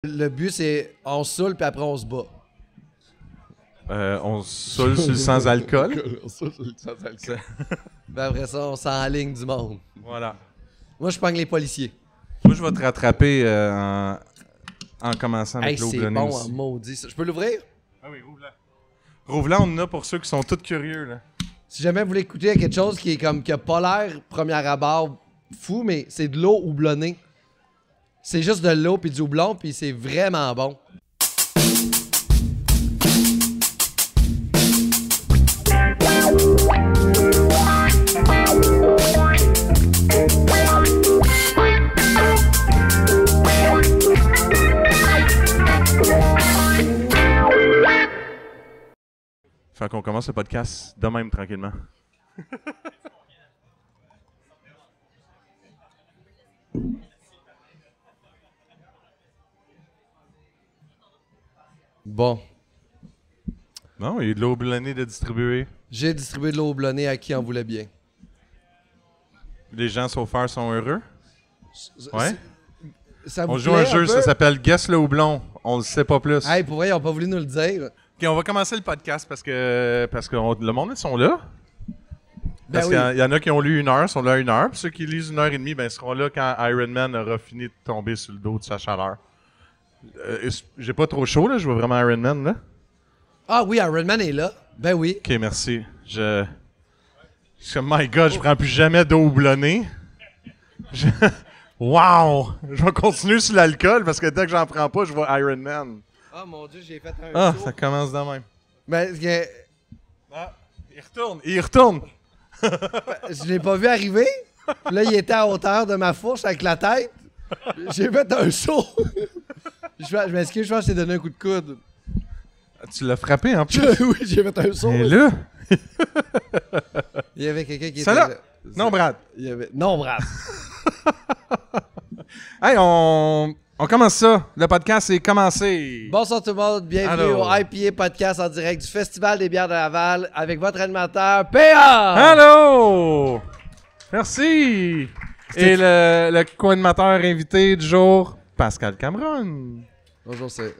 Le but, c'est on se saoule, puis après, on se bat. On se saoule sur le sans-alcool. On se saoule sur le sans-alcool. Puis après ça, on s'enligne du monde. Voilà. Moi, je pogne les policiers. Moi, je vais te rattraper en commençant avec l'eau C'est blonnée bon, aussi. en maudit. Ça. Je peux l'ouvrir? Ah oui, rouvre-la. Rouvre-la, on en a pour ceux qui sont tous curieux, là. Si jamais vous voulez écouter quelque chose qui est comme qui a pas l'air, premier abord, fou, mais c'est de l'eau houblonnée. C'est juste de l'eau puis du houblon, puis c'est vraiment bon. Fait qu'on commence le podcast de même, tranquillement. Bon. Non, il y a de l'eau blonnée de distribuer. J'ai distribué de l'eau houblonnée à qui en voulait bien. Les gens so far sont heureux. Ouais. Ça vous On joue un plaît jeu, peu? ça s'appelle Guess le houblon. On le sait pas plus. Hey, pour vrai, ils ont pas voulu nous le dire. Ok, on va commencer le podcast parce que le monde, ils sont là. Ben Parce oui. qu'il y en a qui ont lu 1 heure, sont là 1 heure. Puis ceux qui lisent 1h30, ben, seront là quand Iron Man aura fini de tomber sur le dos de sa chaleur. J'ai pas trop chaud, là. Je vois vraiment Iron Man, là. Ah oui, Iron Man est là. Ben oui. Ok, merci. My God, je prends plus jamais d'eau houblonnée. Wow! Je vais continuer sur l'alcool parce que dès que j'en prends pas, je vois Iron Man. Oh mon Dieu, j'ai fait un Ah, saut. ça commence de même. Ben, Ah, il retourne! je l'ai pas vu arriver. Puis là, il était à hauteur de ma fourche avec la tête. J'ai fait un saut. Je m'excuse, je pense que je t'ai donné un coup de coude. Tu l'as frappé en plus. Oui, j'ai fait un saut. Et là, Il y avait quelqu'un qui ça était là. là. Non, Brad. Il y avait... Non, Brad. Hey, on commence ça. Le podcast est commencé. Bonsoir tout le monde, bienvenue Allô. au IPA Podcast en direct du Festival des bières de Laval avec votre animateur PA. Allô! Merci! Et le co-animateur invité du jour, Pascal Cameron. Bonjour, c'est...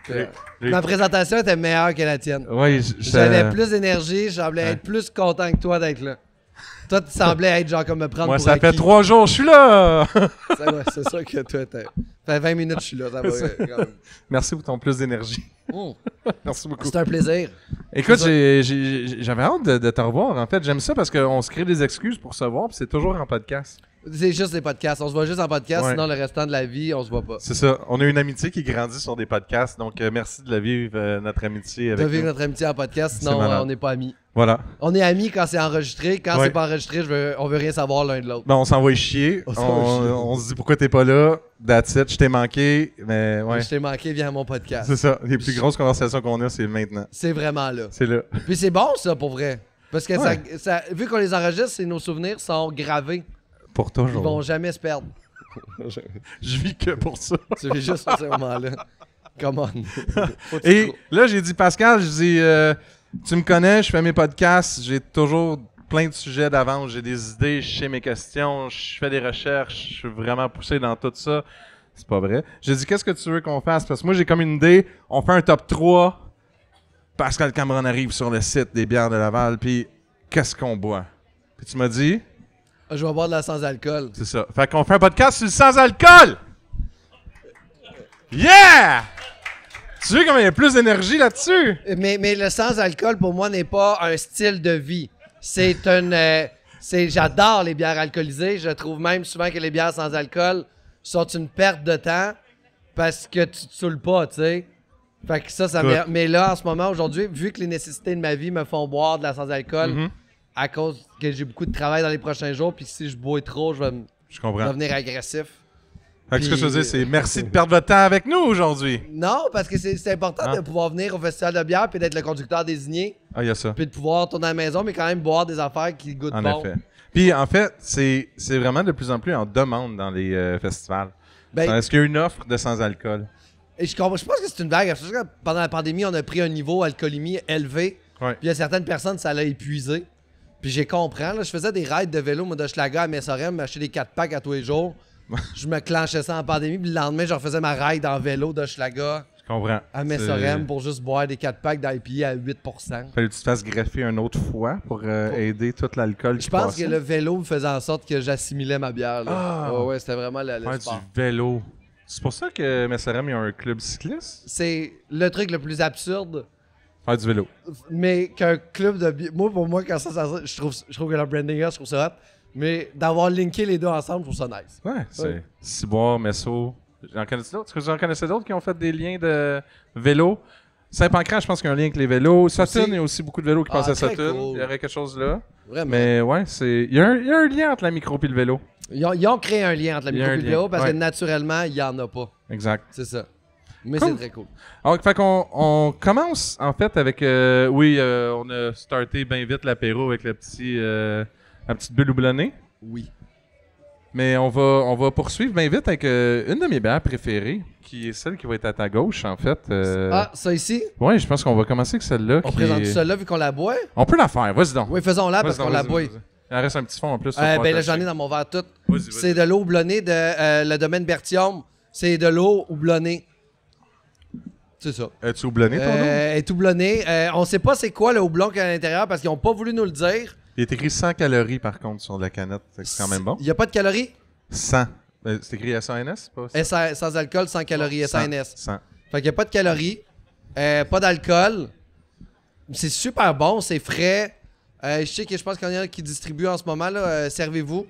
Les- Ma présentation était meilleure que la tienne. Oui, J'avais plus d'énergie, je semblais être plus content que toi d'être là. Toi, tu semblais être genre comme me prendre Moi, pour ça fait acquis. 3 jours que je suis là! C'est sûr que toi, t'es... Ça fait 20 minutes que je suis là, ça va quand même. Merci pour ton plus d'énergie. Mm. Merci beaucoup. C'est un plaisir. Écoute, C'est j'avais hâte de te revoir, en fait. J'aime ça parce qu'on se crée des excuses pour se voir, puis c'est toujours en podcast. C'est juste des podcasts. On se voit juste en podcast, Ouais. sinon le restant de la vie, on se voit pas. C'est ça. On a une amitié qui grandit sur des podcasts, donc merci de la vivre, notre amitié De avec vivre nous. notre amitié en podcast, sinon C'est malade. on n'est pas amis. Voilà. On est amis quand c'est enregistré. Quand Ouais. c'est pas enregistré, on veut rien savoir l'un de l'autre. Ben, on s'envoie chier. On s'envoie chier. On se dit pourquoi t'es pas là. That's it. Je t'ai manqué. Mais ouais. Je t'ai manqué via mon podcast. C'est ça. Les plus grosses conversations qu'on a, c'est maintenant. C'est vraiment là. C'est là. Puis c'est bon ça pour vrai. Parce que Ouais. vu qu'on les enregistre, c'est nos souvenirs sont gravés. Pour Ils toujours. vont jamais se perdre. Je vis que pour ça. Tu vis juste à ce moment-là. Come on. Faut que tu Et trouves. là, j'ai dit, Pascal, je dis, tu me connais, je fais mes podcasts, j'ai toujours plein de sujets d'avance, j'ai des idées, je sais mes questions, je fais des recherches, je suis vraiment poussé dans tout ça. C'est pas vrai. J'ai dit, qu'est-ce que tu veux qu'on fasse? Parce que moi, j'ai comme une idée, on fait un top 3. Pascal Cameron arrive sur le site des bières de Laval, puis qu'est-ce qu'on boit? Puis tu m'as dit, Je vais boire de la sans-alcool. c'est ça. Fait qu'on fait un podcast sur le sans-alcool! Yeah! Tu vois comme il y a plus d'énergie là-dessus? Mais le sans-alcool, pour moi, n'est pas un style de vie. C'est une... j'adore les bières alcoolisées. Je trouve même souvent que les bières sans alcool sont une perte de temps parce que tu te saoules pas, tu sais. Fait que ça Good. mais là, en ce moment, aujourd'hui, vu que les nécessités de ma vie me font boire de la sans-alcool, Mhm. à cause que j'ai beaucoup de travail dans les prochains jours, puis si je bois trop, je vais Je comprends. devenir agressif. Fait que ce que je veux Puis- dire, c'est merci de perdre votre temps avec nous aujourd'hui. Non, parce que c'est important Ah. de pouvoir venir au festival de bière puis d'être le conducteur désigné, Ah, il y a ça. puis de pouvoir tourner à la maison, mais quand même boire des affaires qui goûtent En bon. effet. Puis, en fait, c'est vraiment de plus en plus en demande dans les festivals. Ben, Est-ce qu'il y a une offre de sans-alcool? et je pense que c'est une blague. Parce que pendant la pandémie, on a pris un niveau alcoolémie élevé. Ouais. Puis il y a certaines personnes, ça l'a épuisé. Puis j'ai comprends. Là, je faisais des rides de vélo, moi, de Schlager à Messorem, m'acheter des 4 packs à tous les jours. Je me clenchais ça en pandémie, puis le lendemain, je refaisais ma ride en vélo d'Hochelaga Je comprends. à Messorem pour juste boire des 4 packs d'IPA à 8%. Fallait que tu te fasses greffer un autre foie pour aider tout l'alcool qui Je pense passait? que le vélo me faisait en sorte que j'assimilais ma bière. Là. Ah! Ouais, c'était vraiment le Faire sport. du vélo. C'est pour ça que Messerem, il y a un club cycliste? C'est le truc le plus absurde, Faire du vélo. mais qu'un club de... Moi, pour moi, quand ça je trouve que leur branding, je trouve ça hot. Mais d'avoir linké les deux ensemble, je trouve ça nice. Ouais, c'est Ouais. Ciboire, Messo. J'en connaissais d'autres? Est-ce que j'en connaissais d'autres qui ont fait des liens de vélo? Saint-Pancras, je pense qu'il y a un lien avec les vélos. Saturne, il y a aussi beaucoup de vélos qui passent à très Saturne. cool. Il y aurait quelque chose là. Vraiment. Mais ouais, il y a un lien entre la micro et le vélo. Ils ont créé un lien entre la Il y a micro et un le lien, vélo parce ouais. que naturellement, il n'y en a pas. Exact. C'est ça. Mais Cool. c'est très cool. Alors, fait qu'on on commence en fait avec on a starté bien vite l'apéro avec la petite bulle houblonnée. Oui. Mais on va poursuivre bien vite avec une de mes bières préférées, qui est celle qui va être à ta gauche en fait. Ah, ça ici? Ouais, je pense qu'on va commencer avec celle-là. On qui présente est- ça là vu qu'on la boit? On peut la faire, vas-y donc. Oui, faisons-la parce Vas-y donc, qu'on la vas-y, boit. vas-y. Il en reste un petit fond en plus. Ben là, j'en ai dans mon verre tout. Vas-y, C'est de l'eau houblonnée de le domaine Berthiaume. C'est de l'eau houblonnée. C'est ça. As-tu houblonné ton nom? Elle est houblonnée. On sait pas c'est quoi le houblon qu'il y a à l'intérieur parce qu'ils ont pas voulu nous le dire. Il est écrit 100 calories par contre sur la canette. C'est quand même bon. Il n'y a pas de calories. 100. C'est écrit SANS, pas Sans alcool, sans calories, SANS. 100. Fait qu'il n'y a pas de calories, pas d'alcool. C'est super bon, c'est frais. Je pense qu'il y en a qui distribuent en ce moment, là. Servez-vous.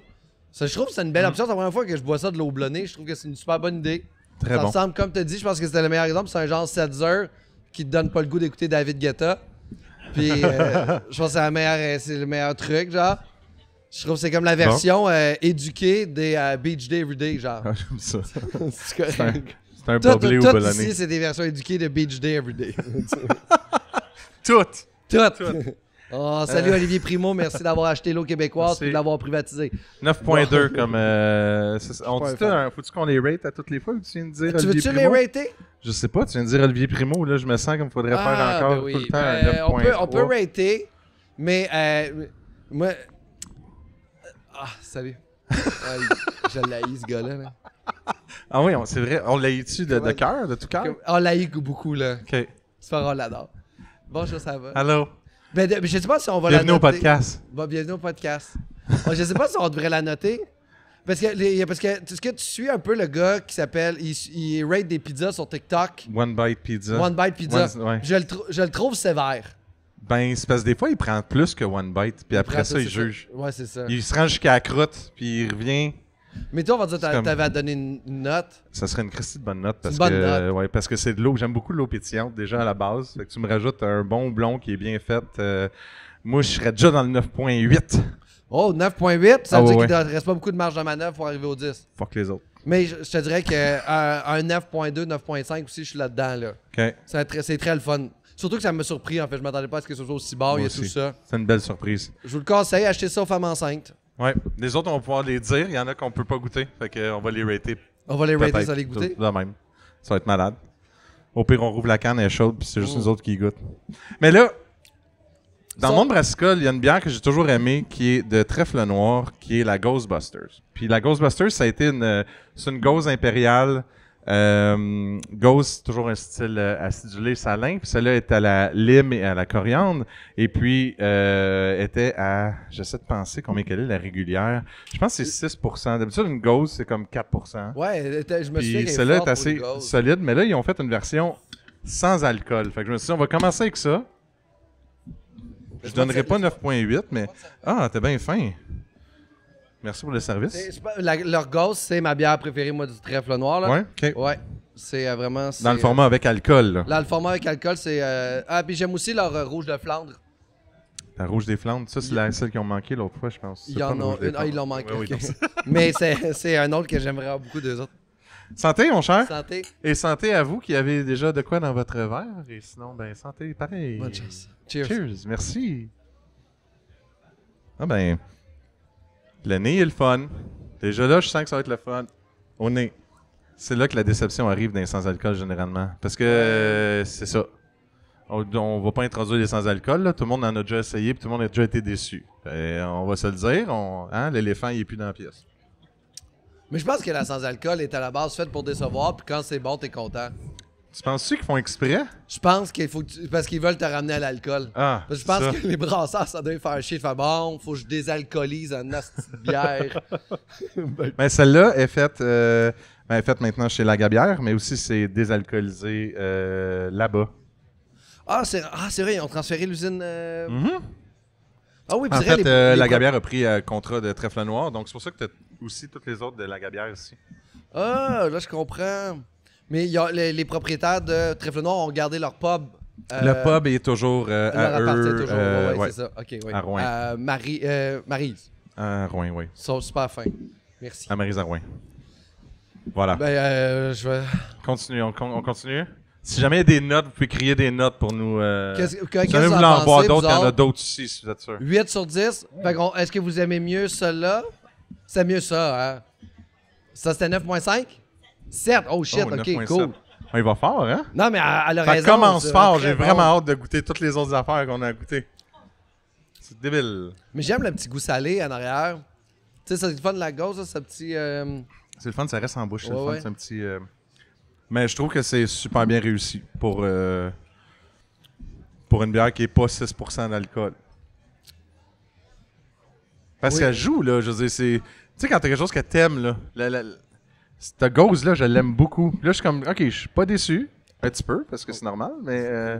Ça, je trouve que c'est une belle option. C'est la première fois que je bois ça de l'eau houblonnée. Je trouve que c'est une super bonne idée. Très Ça bon. ressemble, comme tu as dit, je pense que c'était le meilleur exemple. C'est un genre Setzer qui te donne pas le goût d'écouter David Guetta. Puis je pense que c'est le meilleur truc, genre. Je trouve que c'est comme la version éduquée des Beach Day Everyday, genre. Ah, j'aime ça. C'est correct. C'est un Tout boblé houblonné. ici, c'est des versions éduquées de Beach Day Everyday. Toutes. Tout. Oh, salut Olivier Primo, merci d'avoir acheté l'eau québécoise Merci. et de l'avoir privatisée. 9.2 comme. On pas dit un ça, fan. hein, faut-tu qu'on les rate à toutes les fois ou tu viens de dire Tu Olivier veux-tu les Primo? rater? Je sais pas, tu viens de dire Olivier Primo, là je me sens comme il faudrait faire encore ben oui. tout le temps Ben, un 9.3. on peut rater, mais moi... salut. Je l'haïs, ce gars-là. Là. Ah oui, c'est vrai, on l'a eu-tu de cœur, de tout cœur? On l'haïs beaucoup, là. Ok. C'est pas grave, on l'adore. Bonjour, ça va? Allô, Ben, je sais pas si on va bienvenue la au noter. podcast. Bon, bienvenue au podcast. Bon, je sais pas si on devrait la noter. Parce que est-ce que tu suis un peu le gars qui s'appelle... Il rate des pizzas sur TikTok. One Bite Pizza. One Bite Pizza. Ouais. Je le trouve sévère. Ben, c'est parce que des fois, il prend plus que One Bite, puis après ça, il c'est juge. Ouais, c'est ça. Il se rend jusqu'à la croûte, puis il revient. Mais toi, on va dire C'est comme- t'avais à donner une note. Ça serait une Christie de bonne note parce C'est une bonne que note. ouais, parce que c'est de l'eau. J'aime beaucoup l'eau pétillante déjà à la base. Fait que tu me rajoutes un bon blond qui est bien fait. Moi, je serais déjà dans le 9.8. Oh, 9.8, ça Ah, veut dire ouais, qu'il ne reste pas beaucoup de marge de manœuvre pour arriver au 10. Fuck les autres. Mais je te dirais qu'un 9.2, 9.5 aussi, je suis là-dedans. Là. OK. C'est très le fun. Surtout que ça m'a surpris, en fait. Je m'attendais pas à ce que ce soit aussi bas, Moi il y a aussi. tout ça. C'est une belle surprise. Je vous le conseille, achetez ça aux femmes enceintes. Ouais. Les autres, on va pouvoir les dire. Il y en a qu'on peut pas goûter. Fait que on va les rater. On va les rater, peut-être. ça les goûter. De même. Ça va être malade. Au pire, on rouvre la canne, elle est chaude, puis c'est juste Oh. nous autres qui y goûtent. Mais là, dans Ça- le monde brassicole, il y a une bière que j'ai toujours aimée qui est de trèfle noir, qui est la Ghostbusters. Puis la Ghostbusters, ça a été c'est une gauze impériale. Gauze, c'est toujours un style acidulé salin. Puis celle-là est à la lime et à la coriandre. Et puis, était à, j'essaie de penser combien qu'elle est, la régulière. Je pense que c'est 6%. D'habitude, une gauze, c'est comme 4%. Ouais, je me suis Puis celle-là est assez solide, mais là, ils ont fait une version sans alcool. Fait que je me suis dit, on va commencer avec ça. Je donnerai pas 9.8, mais... Ah, t'es bien fin. Merci pour le service. Leur ghost, c'est ma bière préférée, moi, du trèfle noir. Là. Ouais, OK. Ouais. C'est vraiment... Dans le format avec alcool, là. Là, le format avec alcool, c'est... puis j'aime aussi leur rouge de Flandre. La Rouge des Flandres, ça, c'est celle qui ont manqué l'autre fois, je pense. Il C'est y pas en une a Rouge des une. Ah, ils Flandres. l'ont manqué. Ouais, oui, ok. non. Mais c'est un autre que j'aimerais beaucoup d'eux autres. Santé, mon cher. Santé. Et santé à vous qui avez déjà de quoi dans votre verre. Et sinon, ben, santé, pareil. Bonne chance. Cheers. Cheers, merci. Ah ben, le nez est le fun. Déjà là, je sens que ça va être le fun. Au nez. C'est là que la déception arrive dans les sans-alcool généralement. Parce que c'est ça. On va pas introduire les sans-alcool, là. Tout le monde en a déjà essayé puis tout le monde a déjà été déçu. On va se le dire, l'éléphant il est plus dans la pièce. Mais je pense que la sans-alcool est à la base faite pour décevoir, puis quand c'est bon, t'es content. Tu penses-tu qu'ils font exprès? Je pense qu'il faut parce qu'ils veulent te ramener à l'alcool. Ah, Parce que je pense ça. que les brasseurs, ça doit les faire chier. Fait bon, faut que je désalcoolise un asti de bière. Mais celle-là est faite, elle est faite maintenant chez La Gabière, mais aussi c'est désalcoolisé là-bas. C'est vrai, ils ont transféré l'usine. Mhm. Ah oui, puis En c'est vrai, fait, les La Gabière a pris contrat de Trèfle Noir, donc c'est pour ça que tu as aussi toutes les autres de La Gabière ici. Ah, là, je comprends. Mais il y a les propriétaires de Trèfle Noir ont gardé leur pub. Le pub est toujours leur à appartient eux. toujours. Ouais, c'est ça. OK, oui. À Rouen. Maryse. À Rouen, oui. Ils sont super fins. Merci. À Maryse à Rouen. Voilà. Ben, je vais. Continue, on continue. Si jamais il y a des notes, vous pouvez crier des notes pour nous. Qu'est-ce Si que jamais vous vous voulez en en boire pensez, d'autres, il y en vous a autres? d'autres ici, si vous êtes sûr. 8 sur 10. Fait est-ce que vous aimez mieux cela? C'est mieux ça, hein? Ça, c'était 9.5? 7. Oh shit, Oh, OK, 9.7. cool. Il va fort, hein? Non, mais elle a Ça raison. commence c'est fort. très J'ai bon. vraiment hâte de goûter toutes les autres affaires qu'on a goûtées. C'est débile. Mais j'aime le petit goût salé en arrière. Tu sais, c'est le fun de la gauze, ce petit. C'est le fun, ça reste en bouche. C'est le Ouais, fun, ouais. c'est un petit. Mais je trouve que c'est super bien réussi pour une bière qui n'est pas 6% d'alcool. Parce Oui. qu'elle joue, là. Je veux dire, c'est. Tu sais, quand t'as quelque chose que t'aimes, là. Cette gauze-là, je l'aime beaucoup. Là, je suis comme, OK, je suis pas déçu. Un petit peu, parce que c'est normal, mais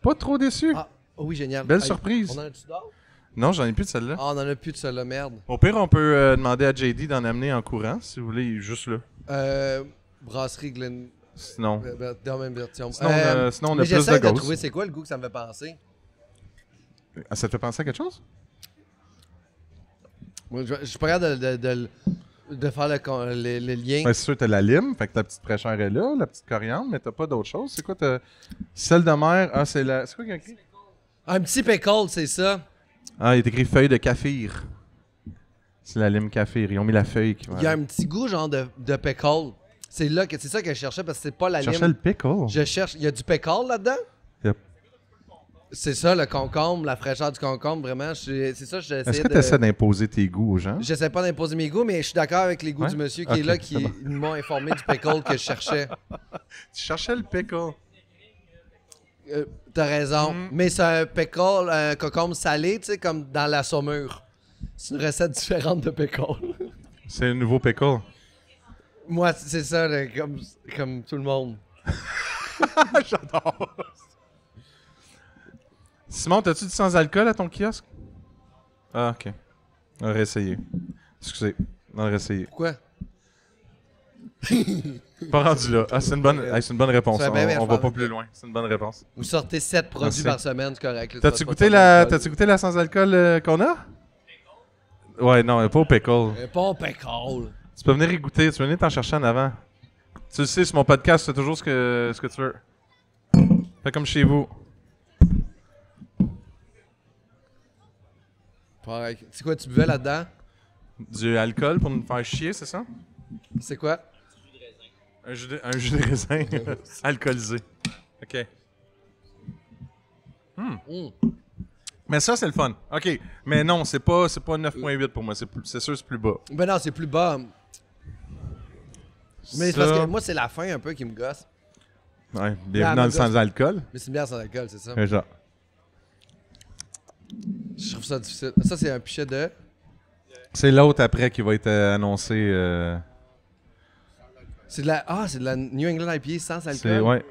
pas trop déçu. Ah, oui, génial. Belle Hey, surprise. On en a-tu d'autres? Non, j'en ai plus de celle-là. Ah, on en a plus de celle-là, merde. Au pire, on peut demander à JD d'en amener en courant, si vous voulez, juste là. Brasserie Glen. Sinon. Dans la même version. Sinon, on a mais plus de j'essaie de gauze. trouver c'est quoi le goût que ça me fait penser. Ah, ça te fait penser à quelque chose? Moi, je suis pas capable de faire le lien. Ben, c'est sûr, t'as la lime, fait que ta petite fraîcheur est là, la petite coriandre, mais t'as pas d'autre chose. C'est quoi, t'as. Sel de mer, ah, c'est la. C'est quoi qu'il y a écrit? Un petit pickle, c'est ça. Ah, il est écrit feuille de kaffir. C'est la lime kaffir. Ils ont mis la feuille qui va. Il y a un petit goût genre de pickle. C'est ça que je cherchais parce que c'est pas la Je lime. cherchais le pickle. Je cherche. Il y a du pickle là-dedans? Yep. C'est ça, le concombre, la fraîcheur du concombre, vraiment. C'est ça, Est-ce j'essaie que tu essaies d'imposer tes goûts aux gens? J'essaie pas d'imposer mes goûts, mais je suis d'accord avec les goûts Ouais? du monsieur qui Ok, est là, c'est qui bon. m'ont informé du pickle que je cherchais. Tu cherchais le pickle. T'as raison. Mm. Mais c'est un pickle, un concombre salé, tu sais, comme dans la saumure. C'est une recette différente de pickle. C'est un nouveau pickle. Moi, c'est ça, là, comme tout le monde. J'adore. Simon, t'as-tu du sans-alcool à ton kiosque? Ah, ok. On va réessayer. Excusez, on va réessayer. Pourquoi? Pas rendu là. Ah, c'est une bonne réponse. Ça va bien, bien, On je va pense. pas plus loin. C'est une bonne réponse. Vous sortez 7 produits Merci. par semaine, c'est correct. là, T'as-tu c'est pas goûté de la, sans-alcool. t'as-tu goûté la sans-alcool qu'on a? Ouais, non, pas au pickle. Pas au pickle. Tu peux venir y goûter. Tu peux venir t'en chercher en avant. Tu le sais, sur mon podcast, c'est toujours ce que tu veux. Fais comme chez vous. Pareil. C'est quoi, tu buvais là-dedans? Du alcool pour nous faire chier, c'est ça? C'est quoi? Un jus de raisin alcoolisé. OK. Mm. Mais ça, c'est le fun. OK. Mais non, c'est pas 9.8 pour moi. C'est sûr c'est plus bas. Ben non, c'est plus bas. Mais c'est Ça- parce que moi, c'est la fin un peu qui me gosse. Ouais, bienvenue Ah, dans mais le sans-alcool. Mais c'est une bière sans alcool, c'est ça. Genre. Je trouve ça difficile. Ça, c'est un pichet de. C'est l'autre après qui va être annoncé. C'est de la New England IPA sans alcool. C'est ouais.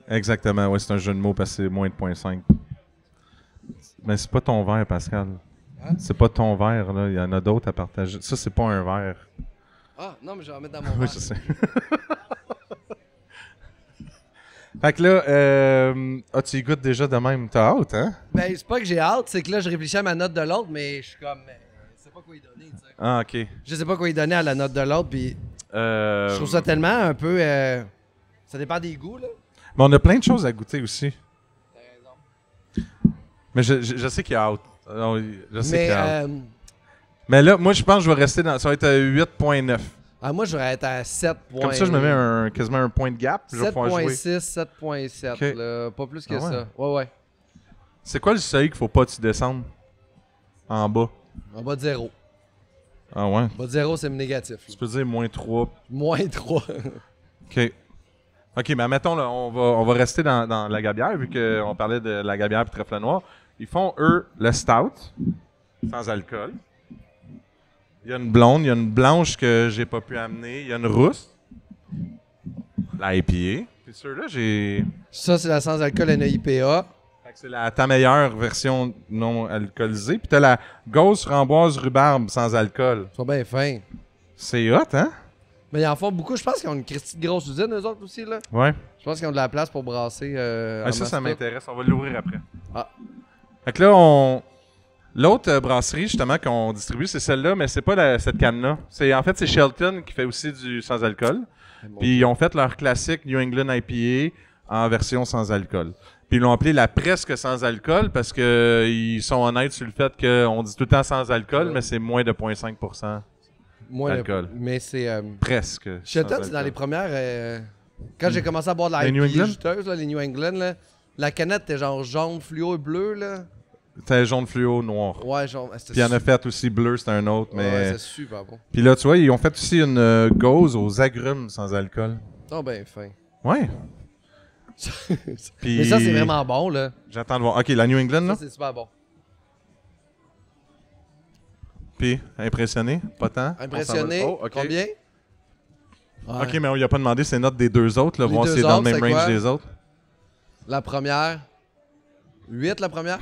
Exactement, ouais, c'est un jeu de mots parce que c'est moins de 0.5. Mais c'est pas ton verre, Pascal. Hein? C'est pas ton verre, là. Il y en a d'autres à partager. Ça, c'est pas un verre. Ah, non, mais je vais en mettre dans mon Oui, verre. je sais. Fait que là, tu y goûtes déjà de même. T'as hâte, hein? Ben, c'est pas que j'ai hâte, c'est que là, je réfléchis à ma note de l'autre, mais je suis comme. Je sais pas quoi y donner, tu sais. Ah, ok. Je sais pas quoi y donner à la note de l'autre, puis je trouve ça tellement un peu. Ça dépend des goûts, là. Mais on a plein de choses à goûter aussi. T'as raison. Mais je sais qu'il y a hâte. Je sais qu'il Mais y a hâte. Mais là, moi, je pense que je vais rester dans. Ça va être à 8.9. moi, je vais être à 7. Comme ça, je me mets quasiment un point de gap. Je vais pouvoir jouer. 7.6, 7.7, Ok. là. Pas plus que Ah ouais. ça. Ouais. C'est quoi le seuil qu'il faut pas que tu descendes en bas? En bas de 0. Ah ouais? Bas de 0, c'est négatif. Tu peux dire -3. Moins 3. OK. OK, mais admettons, là, on va rester dans la gabière, vu qu'on parlait de la gabière et trèfle noir. Ils font, eux, le stout, sans alcool. Il y a une blonde, il y a une blanche que j'ai pas pu amener, il y a une rousse, la IPA. Puis ceux-là, j'ai... Ça, c'est la sans-alcool NEIPA. Fait que c'est ta meilleure version non alcoolisée. Puis t'as la Gauze framboise rhubarbe sans alcool. Ils sont bien fins. C'est hot, hein? Mais ils en font beaucoup. Je pense qu'ils ont une Christie de grosse usine, eux autres aussi, là. Ouais. Je pense qu'ils ont de la place pour brasser. Ça m'intéresse. On va l'ouvrir après. Ah. Fait que là, l'autre brasserie, justement, qu'on distribue, c'est celle-là, mais c'est pas cette canne-là. En fait, c'est Shelton qui fait aussi du sans-alcool. Puis ils ont fait leur classique New England IPA en version sans-alcool. Puis ils l'ont appelé la presque sans-alcool parce qu'ils sont honnêtes sur le fait qu'on dit tout le temps sans-alcool, mais c'est moins de 0,5% d'alcool. Mais c'est... Presque. Shelton, c'est dans les premières... Quand j'ai commencé à boire de la Les New IPA England? juteuse, là, les New England, là, la canette était genre jaune, fluo et bleu, là. C'était jaune fluo, noir. Ouais, genre... Puis il y en a fait aussi bleu, c'était un autre, mais... Ouais, c'est super bon. Puis là, tu vois, ils ont fait aussi une gauze aux agrumes sans alcool. Oh, ben fin. Ouais. Puis... Mais ça, c'est vraiment bon, là. J'attends de voir. OK, la New England, là. Ça, c'est super bon. Puis, impressionné? Pas tant? Impressionné? Oh, OK. Combien? Ouais. OK, mais on lui a pas demandé ses notes des deux autres, là, Les voir deux si c'est dans le autres, même c'est range quoi? des autres. La première. 8, la première?